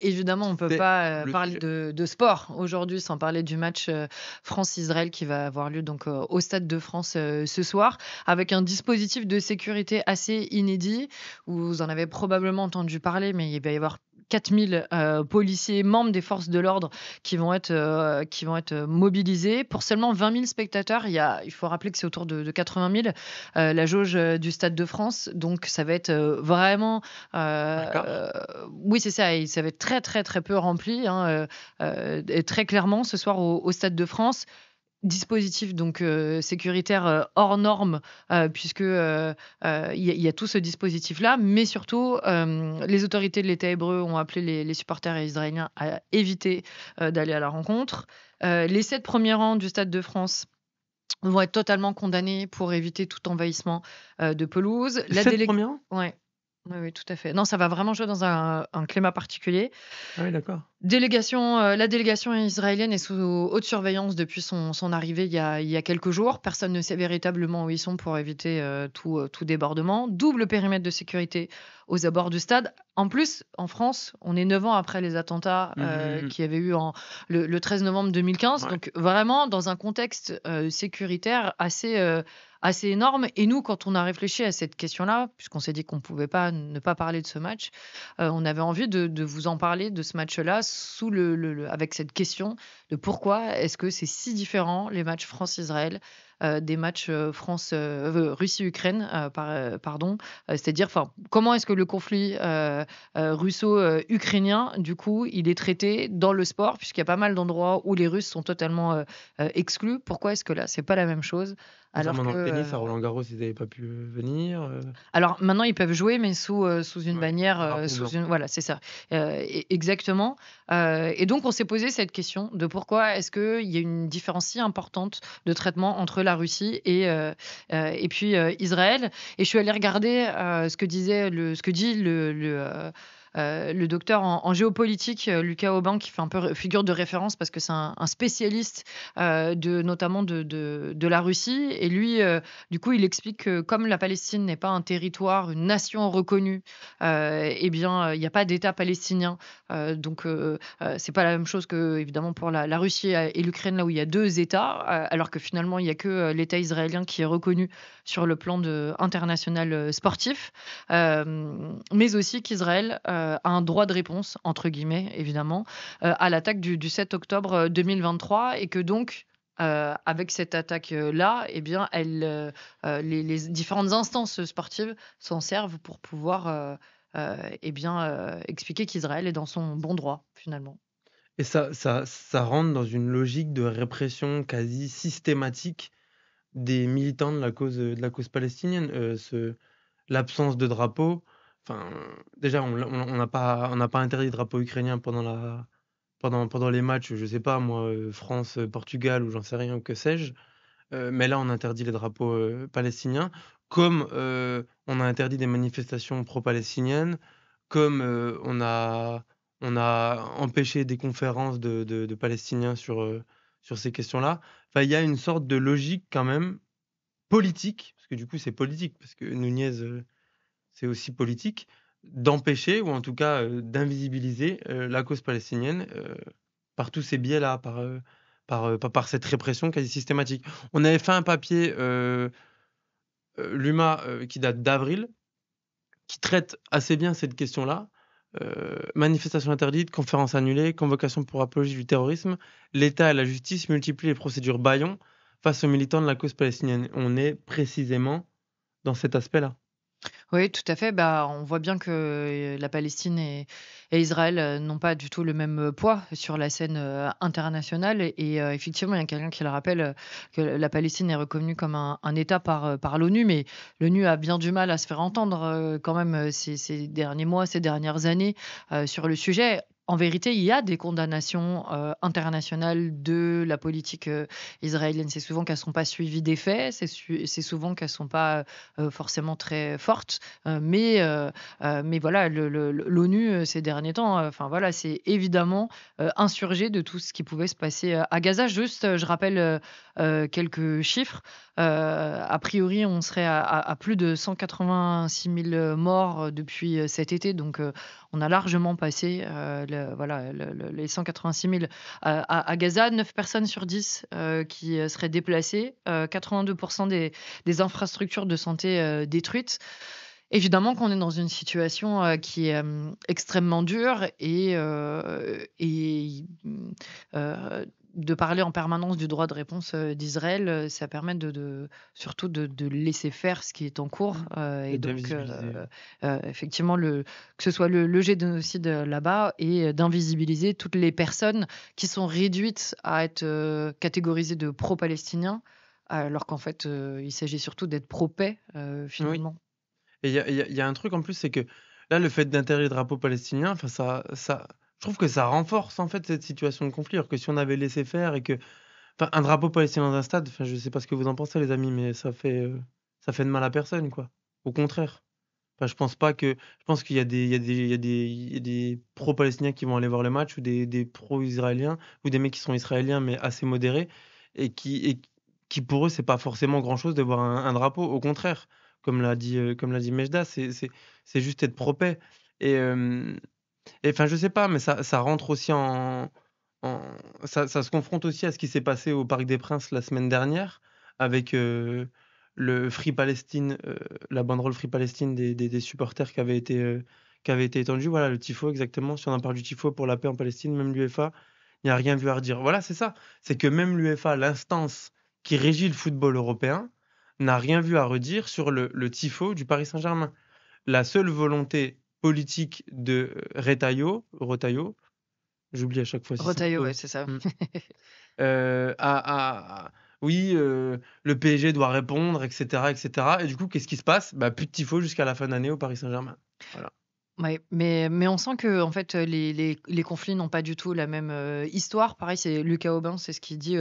Évidemment, on peut C'est pas, le parler sujet. de sport aujourd'hui sans parler du match, France-Israël qui va avoir lieu donc, au Stade de France, ce soir, avec un dispositif de sécurité assez inédit. Vous en avez probablement entendu parler, mais il va y avoir 4 000 policiers, membres des forces de l'ordre qui vont être mobilisés. Pour seulement 20 000 spectateurs, il faut rappeler que c'est autour de 80 000, la jauge, du Stade de France. Donc ça va être, vraiment, D'accord. oui, c'est ça, et ça va être très, très, très peu rempli, hein, et très clairement ce soir au Stade de France. Dispositif donc, sécuritaire, hors norme, puisque, il y a tout ce dispositif-là, mais surtout, les autorités de l'État hébreu ont appelé les supporters israéliens à éviter, d'aller à la rencontre. Les 7 premiers rangs du Stade de France vont être totalement condamnés pour éviter tout envahissement, de pelouse. Les La 7 délég premiers rangs? Ouais. Oui, oui, tout à fait. Non, ça va vraiment jouer dans un climat particulier. Ah oui, d'accord. La délégation israélienne est sous haute surveillance depuis son arrivée il y a quelques jours. Personne ne sait véritablement où ils sont pour éviter, tout débordement. Double périmètre de sécurité aux abords du stade. En plus, en France, on est 9 ans après les attentats, Mmh. qu'il y avait eu le 13 novembre 2015. Ouais. Donc vraiment dans un contexte, sécuritaire assez énorme. Et nous, quand on a réfléchi à cette question-là, puisqu'on s'est dit qu'on ne pouvait pas ne pas parler de ce match, on avait envie de vous en parler de ce match-là sous avec cette question de pourquoi est-ce que c'est si différent les matchs France-Israël, des matchs, Russie-Ukraine, pardon. C'est-à-dire, enfin, comment est-ce que le conflit, russo, ukrainien, du coup, il est traité dans le sport? Puisqu'il y a pas mal d'endroits où les Russes sont totalement, exclus. Pourquoi est-ce que là, c'est pas la même chose? Alors Notamment dans que, le tennis, à Roland-Garros, ils avaient pas pu, venir, alors maintenant, ils peuvent jouer, mais sous une ouais, bannière, drapeau sous blanc. une voilà, c'est ça, exactement, et donc on s'est posé cette question de pourquoi est-ce qu'il y a une différence si importante de traitement entre la Russie et puis, Israël. Et je suis allée regarder, ce que dit le docteur en géopolitique, Lucas Aubin, qui fait un peu figure de référence parce que c'est un spécialiste, notamment de la Russie. Et lui, du coup, il explique que comme la Palestine n'est pas un territoire, une nation reconnue, et bien, il y a pas d'État palestinien. Donc, c'est pas la même chose que évidemment pour la Russie et l'Ukraine, là où il y a 2 États, alors que finalement il y a que, l'État israélien qui est reconnu sur le plan international, sportif. Mais aussi qu'Israël, a un «droit de réponse» entre guillemets évidemment, à l'attaque du 7 octobre, 2023. Et que donc, avec cette attaque, là, et bien, les différentes instances sportives s'en servent pour pouvoir, et bien, expliquer qu'Israël est dans son bon droit, finalement. Et ça rentre dans une logique de répression quasi systématique des militants de la cause palestinienne, l'absence de drapeau, enfin, déjà on n'a pas interdit le drapeau ukrainien pendant les matchs, je sais pas moi, France, Portugal ou j'en sais rien, que sais-je, mais là on interdit les drapeaux, palestiniens, comme, on a interdit des manifestations pro-palestiniennes, comme, on a empêché des conférences de Palestiniens sur ces questions-là. Enfin, il y a une sorte de logique quand même politique, parce que du coup c'est politique, parce que Nunez, c'est aussi politique, d'empêcher ou en tout cas, d'invisibiliser, la cause palestinienne, par tous ces biais-là, par cette répression quasi systématique. On avait fait un papier, Luma, qui date d'avril, qui traite assez bien cette question-là. Manifestations interdites, conférences annulées, convocation pour apologie du terrorisme. L'État et la justice multiplient les procédures bâillons face aux militants de la cause palestinienne. On est précisément dans cet aspect-là. Oui, tout à fait. Bah, on voit bien que, la Palestine et Israël, n'ont pas du tout le même, poids sur la scène, internationale. Et effectivement, il y a quelqu'un qui le rappelle, que la Palestine est reconnue comme un État par l'ONU, mais l'ONU a bien du mal à se faire entendre, quand même, ces derniers mois, ces dernières années, sur le sujet. En vérité, il y a des condamnations, internationales de la politique, israélienne. C'est souvent qu'elles sont pas suivies des faits, c'est souvent qu'elles sont pas, forcément très fortes. Mais voilà, l'ONU, ces derniers temps, enfin voilà, c'est évidemment, insurgé de tout ce qui pouvait se passer, à Gaza. Juste, je rappelle, quelques chiffres. A priori, on serait à plus de 186 000 morts, depuis, cet été. Donc, on a largement passé les 186 000 à Gaza. 9 personnes sur 10 qui seraient déplacées, 82% des infrastructures de santé détruites. Évidemment qu'on est dans une situation qui est extrêmement dure de parler en permanence du droit de réponse d'Israël, ça permet surtout de laisser faire ce qui est en cours. Et Et donc, d'invisibiliser. effectivement, que ce soit le génocide là-bas et d'invisibiliser toutes les personnes qui sont réduites à être catégorisées de pro-palestiniens, alors qu'en fait, il s'agit surtout d'être pro-paix, Oui. finalement. Et il y a un truc en plus, c'est que là, le fait d'intégrer le drapeau palestinien, enfin, je trouve que ça renforce en fait cette situation de conflit. Alors que si on avait laissé faire et que, enfin, un drapeau palestinien dans un stade, enfin, je sais pas ce que vous en pensez, les amis, mais ça fait de mal à personne, quoi. Au contraire. Enfin, je pense qu'il y a des pro-palestiniens qui vont aller voir le match ou des pro-israéliens ou des mecs qui sont israéliens mais assez modérés et qui pour eux, c'est pas forcément grand-chose de voir un drapeau. Au contraire, comme l'a dit Mejda, c'est juste être pro-paix et enfin, je sais pas, mais ça rentre aussi en ça se confronte aussi à ce qui s'est passé au Parc des Princes la semaine dernière avec, le Free Palestine, la banderole Free Palestine des supporters qui avait été étendue. Voilà, le tifo exactement. Si on en parle du tifo pour la paix en Palestine, même l'UEFA, il n'y a rien vu à redire. Voilà, c'est ça. C'est que même l'UEFA, l'instance qui régit le football européen, n'a rien vu à redire sur le tifo du Paris Saint-Germain. La seule volonté politique de, Retailleau, j'oublie à chaque fois si c'est Retailleau, ouais, Retailleau. c'est ça. Mmh. Oui, le PSG doit répondre et cetera et cetera et du coup, qu'est-ce qui se passe? Bah, plus de tifos jusqu'à la fin d'année au Paris Saint-Germain. Voilà. Ouais, mais on sent que en fait, les conflits n'ont pas du tout la même, histoire. Pareil, c'est Lucas Aubin, c'est ce qu'il dit,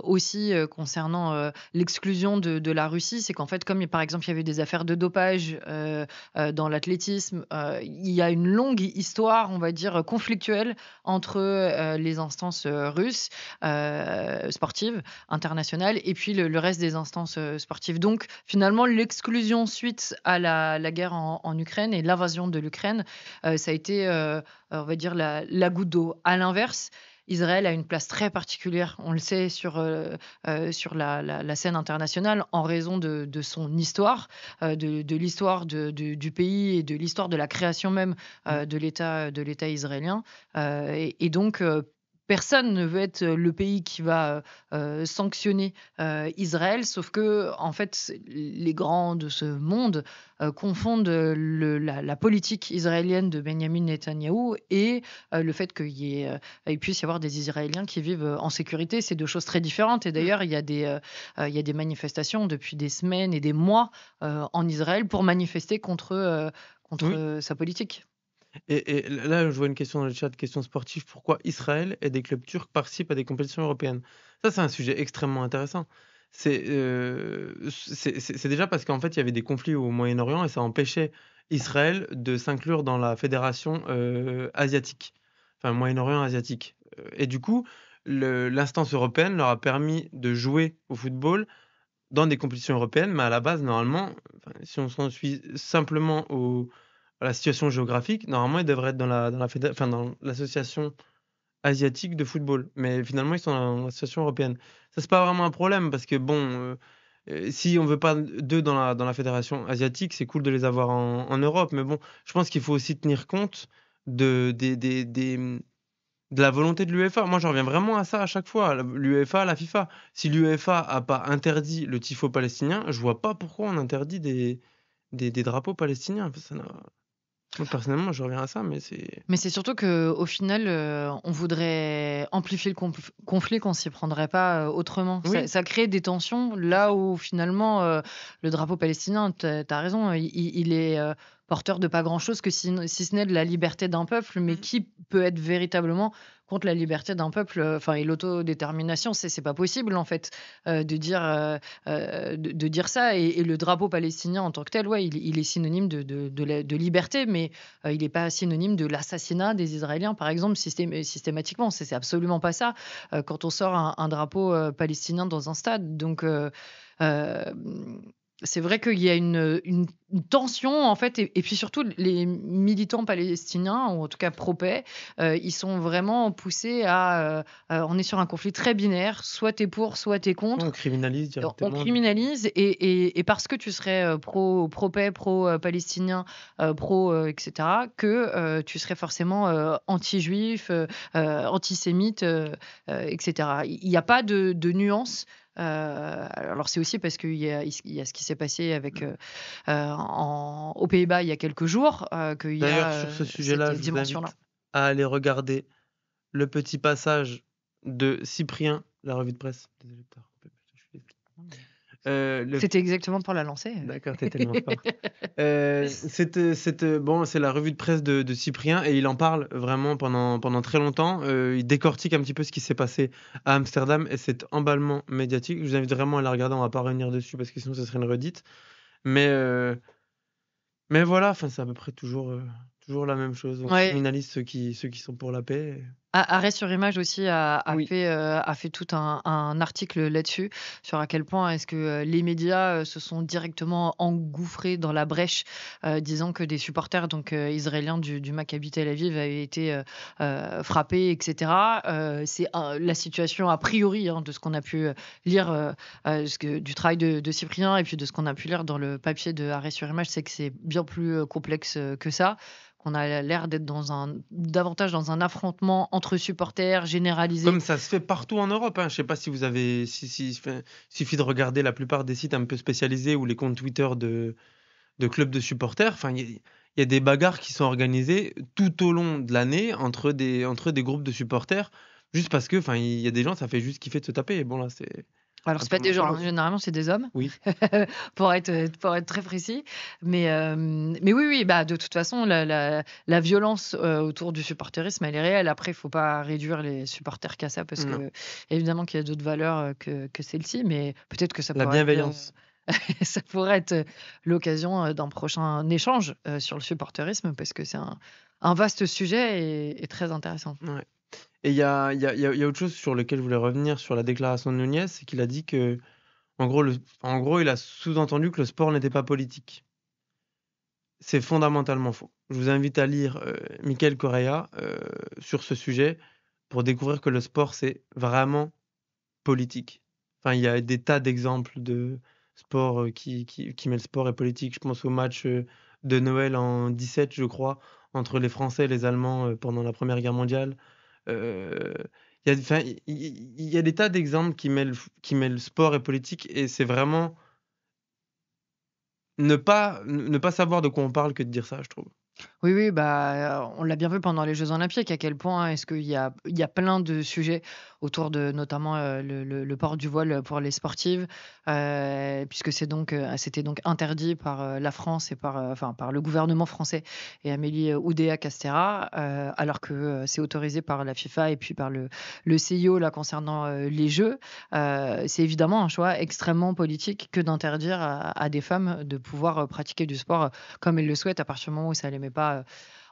aussi, concernant, l'exclusion de la Russie. C'est qu'en fait, comme par exemple, il y avait des affaires de dopage, dans l'athlétisme, il y a une longue histoire, on va dire, conflictuelle entre, les instances, russes, sportives, internationales et puis le reste des instances, sportives. Donc finalement, l'exclusion suite à la guerre en Ukraine et l'invasion de l'Ukraine, ça a été, on va dire la goutte d'eau. À l'inverse, Israël a une place très particulière, on le sait sur la scène internationale en raison de son histoire, de l'histoire du pays et de l'histoire de la création même, Mmh. de l'État israélien, et donc personne ne veut être le pays qui va, sanctionner, Israël. Sauf que en fait, les grands de ce monde, confondent, la politique israélienne de Benyamin Netanyahou et le fait il puisse y avoir des Israéliens qui vivent, en sécurité. C'est 2 choses très différentes et Mmh. d'ailleurs, il y a des manifestations depuis des semaines et des mois, en Israël pour manifester contre, Oui sa politique. et là, je vois une question dans le chat, question sportive. Pourquoi Israël et des clubs turcs participent à des compétitions européennes? Ça, c'est un sujet extrêmement intéressant. C'est déjà parce qu'en fait, il y avait des conflits au Moyen-Orient et ça empêchait Israël de s'inclure dans la fédération, asiatique, enfin Moyen-Orient asiatique, et du coup, l'instance européenne leur a permis de jouer au football dans des compétitions européennes, mais à la base, normalement, enfin, si on s'en suit simplement à la situation géographique, normalement, ils devraient être dans l'association asiatique de football. Mais finalement, ils sont dans l'association européenne. Ça, c'est pas vraiment un problème parce que bon, si on veut pas d'eux dans la fédération asiatique, c'est cool de les avoir en Europe. Mais bon, je pense qu'il faut aussi tenir compte de la volonté de l'UEFA. Moi, j'en reviens vraiment à ça à chaque fois, l'UEFA, la FIFA. Si l'UEFA a pas interdit le tifo palestinien, je vois pas pourquoi on interdit des drapeaux palestiniens. Enfin, ça n'a moi, personnellement, je reviens à ça, mais c'est Mais c'est surtout qu'au final, on voudrait amplifier le conflit qu'on s'y prendrait pas, autrement. Ça oui, ça crée des tensions c'est là ça. où finalement, le drapeau palestinien, tu as raison, il est, porteur de pas grand chose que si ce n'est de la liberté d'un peuple, mais Mmh. qui peut être véritablement contre la liberté d'un peuple, enfin et l'autodétermination? C'est pas possible en fait, de dire ça et le drapeau palestinien en tant que tel, ouais, il est synonyme de liberté, mais il n'est pas synonyme de l'assassinat des Israéliens, par exemple, systématiquement. C'est absolument pas ça, quand on sort un drapeau, palestinien dans un stade. Donc, hem, C'est vrai qu'il y a une tension, en fait, et puis surtout les militants palestiniens, ou en tout cas pro-paix, ils sont vraiment poussés on est sur un conflit très binaire, soit tu es pour, soit tu es On contre. criminalise On directement, du coup. criminalise, et parce que tu serais, pro-paix, pro-palestinien, pro, et cetera, que, tu serais forcément, anti-juif, antisémite, et cetera. Il y a pas de nuance. Alors c'est aussi parce qu'il y a ce qui s'est passé aux Pays-Bas il y a quelques jours, qu'il y D'ailleurs, a, sur ce cette sujet-là, je vous dimension-là. invite à aller regarder le petit passage de Cyprien, la revue de presse. Désolé de t'avoir coupé, je suis désolé. Le C'était exactement pour la lancer. D'accord, tu tellement fort. Bon, c'est la revue de presse de Cyprien et il en parle vraiment pendant très longtemps. Il décortique un petit peu ce qui s'est passé à Amsterdam et cet emballement médiatique. Je vous invite vraiment à la regarder, on va pas revenir dessus parce que sinon ça serait une redite. Mais, mais voilà, enfin, c'est à peu près toujours la même chose. On Ouais. criminalise ceux qui sont pour la paix. Arrêt sur image aussi Oui, a fait tout un article là-dessus, sur à quel point est-ce que, les médias, se sont directement engouffrés dans la brèche, disant que des supporters donc, israéliens du Maccabi Tel Aviv avaient été, frappés, et cetera. C'est la situation a priori, hein, de ce qu'on a pu, lire, du travail de Cyprien, et puis de ce qu'on a pu lire dans le papier de Arrêt sur image, c'est que c'est bien plus, complexe, que ça. Qu'on a l'air d'être davantage dans un affrontement entre supporters généralisé. comme ça se fait partout en Europe, hein. Je sais pas si vous avez enfin, suffit de regarder la plupart des sites un peu spécialisés ou les comptes Twitter de clubs de supporters. Enfin, il y a des bagarres qui sont organisées tout au long de l'année entre des groupes de supporters, juste parce que, enfin, il y a des gens, ça fait juste kiffer de se taper. Et bon, là, c'est Alors un c'est peu pas moins des gens, sympa, hein, quoi. généralement c'est des hommes, Oui, pour être très précis. Mais oui, oui, bah, de toute façon la violence, autour du supporterisme, elle est réelle. Après, il faut pas réduire les supporters qu'à ça, parce non. que évidemment qu'il y a d'autres valeurs, que celle-ci, mais peut-être que ça La pourrait être, bienveillance. ça pourrait être, l'occasion, d'un prochain échange, sur le supporterisme, parce que c'est un vaste sujet et très intéressant. Ouais. Et il y a autre chose sur lequel je voulais revenir sur la déclaration de Nunez, c'est qu'il a dit que, en gros, il a sous-entendu que le sport n'était pas politique. C'est fondamentalement faux. Je vous invite à lire, Michael Correa, sur ce sujet pour découvrir que le sport, c'est vraiment politique. Enfin, il y a des tas d'exemples de sports, qui mêlent sport et politique. Je pense au match, de Noël en 17, je crois, entre les Français et les Allemands, pendant la Première Guerre mondiale. Heu, il y a des tas d'exemples qui mêlent sport et politique et c'est vraiment ne pas savoir de quoi on parle que de dire ça, je trouve. Oui, oui, bah, on l'a bien vu pendant les Jeux olympiques, à quel point est-ce qu'il y a plein de sujets autour de notamment, le port du voile pour les sportives, puisque c'était donc interdit par, la France et par le gouvernement français et Amélie, Oudéa-Castéra, alors que, c'est autorisé par la FIFA et puis par le CIO là concernant, les Jeux. C'est évidemment un choix extrêmement politique que d'interdire à des femmes de pouvoir, pratiquer du sport, comme elles le souhaitent, à partir du moment où ça les met pas,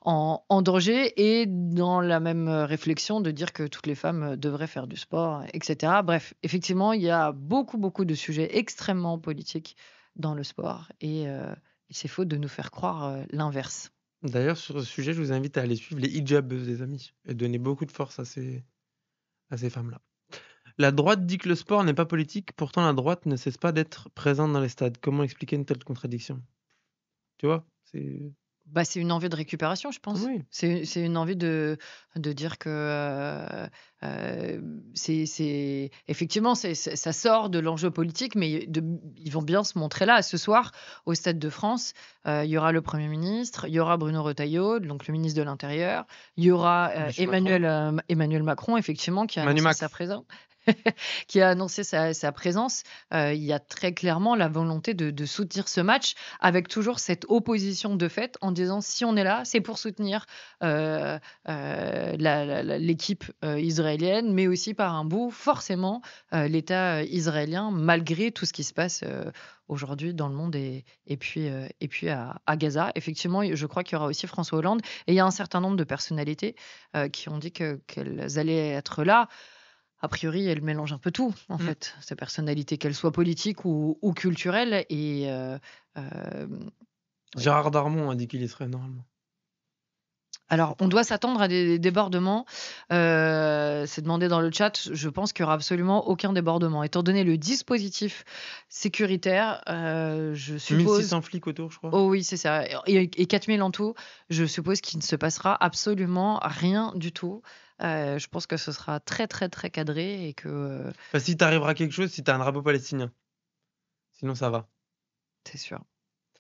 en danger, et dans la même, réflexion de dire que toutes les femmes, devraient faire du sport, et cetera. Bref, effectivement, il y a beaucoup, beaucoup de sujets extrêmement politiques dans le sport, et c'est faux de nous faire croire, l'inverse. D'ailleurs, sur ce sujet, je vous invite à aller suivre les hijabeuses, les amis, et donner beaucoup de force à ces femmes-là. La droite dit que le sport n'est pas politique, pourtant la droite ne cesse pas d'être présente dans les stades. Comment expliquer une telle contradiction? Tu vois? Bah, c'est une envie de récupération, je pense. Oui, C'est une envie de dire que, c'est effectivement, ça sort de l'enjeu politique, mais ils vont bien se montrer là. Ce soir, au Stade de France, il y aura le Premier ministre, il y aura Bruno Retailleau, donc le ministre de l'Intérieur, il y aura, Monsieur Macron. Emmanuel Macron, effectivement, qui a Manu annoncé sa Max. présence. Qui a annoncé sa présence. Il y a très clairement la volonté de soutenir ce match, avec toujours cette opposition de fait, en disant: «Si on est là, c'est pour soutenir, l'équipe, israélienne, mais aussi par un bout, forcément, l'État, israélien, malgré tout ce qui se passe, aujourd'hui dans le monde, et puis à Gaza». Effectivement, je crois qu'il y aura aussi François Hollande, et il y a un certain nombre de personnalités, qui ont dit qu'elles allaient être là. A priori, elle mélange un peu tout, en Mmh. fait, sa personnalité, qu'elle soit politique ou culturelle et hem, oui. Gérard Darmon a dit qu'il y serait normalement. Alors, on doit s'attendre à des débordements, c'est demandé dans le chat. Je pense qu'il y aura absolument aucun débordement. Étant donné le dispositif sécuritaire, je suppose 1600 flics autour, je crois. oh oui, c'est ça et 4 000 en tout, je suppose qu'il ne se passera absolument rien du tout. Je pense que ce sera très, très, très cadré et que, Enfin, si t'arrivera quelque chose, si t'as un drapeau palestinien. Sinon ça va. c'est sûr.